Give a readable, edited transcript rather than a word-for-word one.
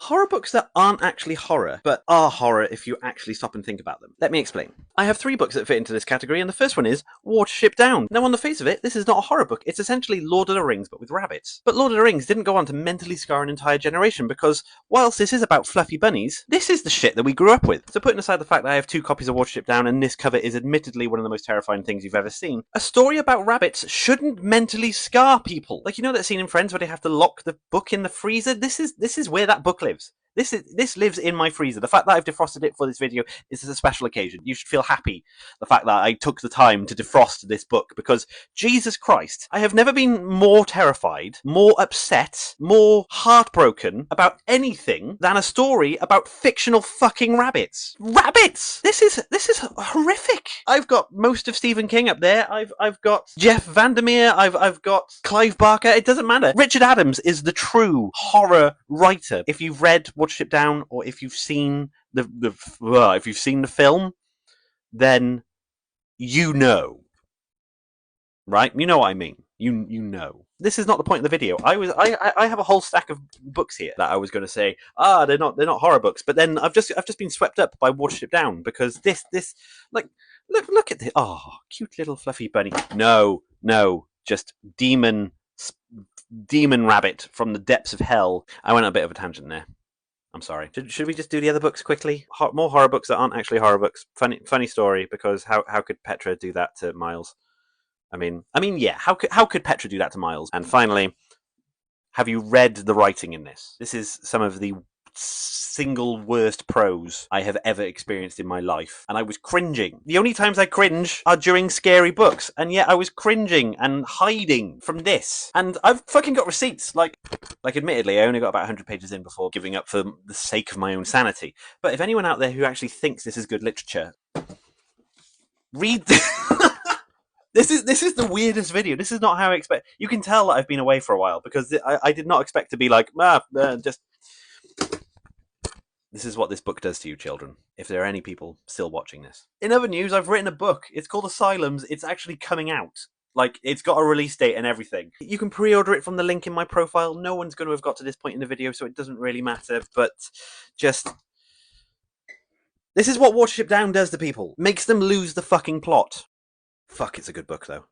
Horror books that aren't actually horror, but are horror if you actually stop and think about them. Let me explain. I have 3 books that fit into this category, and the first one is Watership Down. Now, on the face of it, this is not a horror book. It's essentially Lord of the Rings, but with rabbits. But Lord of the Rings didn't go on to mentally scar an entire generation, because whilst this is about fluffy bunnies, this is the shit that we grew up with. So putting aside the fact that I have 2 copies of Watership Down, and this cover is admittedly one of the most terrifying things you've ever seen, a story about rabbits shouldn't mentally scar people. Like, you know that scene in Friends where they have to lock the book in the freezer? This is where that book lives. This lives in my freezer. The fact that I've defrosted it for this video is a special occasion. You should feel happy the fact that I took the time to defrost this book, because Jesus Christ, I have never been more terrified, more upset, more heartbroken about anything than a story about fictional fucking rabbits. Rabbits! This is horrific. I've got most of Stephen King up there. I've got Jeff Vandermeer. I've got Clive Barker. It doesn't matter. Richard Adams is the true horror writer. If you've read Watership Down, or if you've seen if you've seen the film, then you know, right? You know what I mean. You know. This is not the point of the video. I have a whole stack of books here that I was going to say, they're not horror books, but then I've just been swept up by Watership Down, because this like look at this. Oh, cute little fluffy bunny. No, just demon rabbit from the depths of hell. I went on a bit of a tangent there. I'm sorry. Should we just do the other books quickly? More horror books that aren't actually horror books. Funny story, because how could Petra do that to Miles? I mean, yeah. How could Petra do that to Miles? And finally, have you read the writing in this? This is some of the single worst prose I have ever experienced in my life, and I was cringing. The only times I cringe are during scary books, and yet I was cringing and hiding from this. And I've fucking got receipts. Like admittedly, I only got about 100 pages in before giving up for the sake of my own sanity. But if anyone out there who actually thinks this is good literature, read This is the weirdest video. This is not how I expect. You can tell that I've been away for a while, because I did not expect to be like, just. This is what this book does to you, children, if there are any people still watching this. In other news, I've written a book. It's called Asylums. It's actually coming out. Like, it's got a release date and everything. You can pre-order it from the link in my profile. No one's going to have got to this point in the video, so it doesn't really matter. But just... this is what Watership Down does to people. Makes them lose the fucking plot. Fuck, it's a good book, though.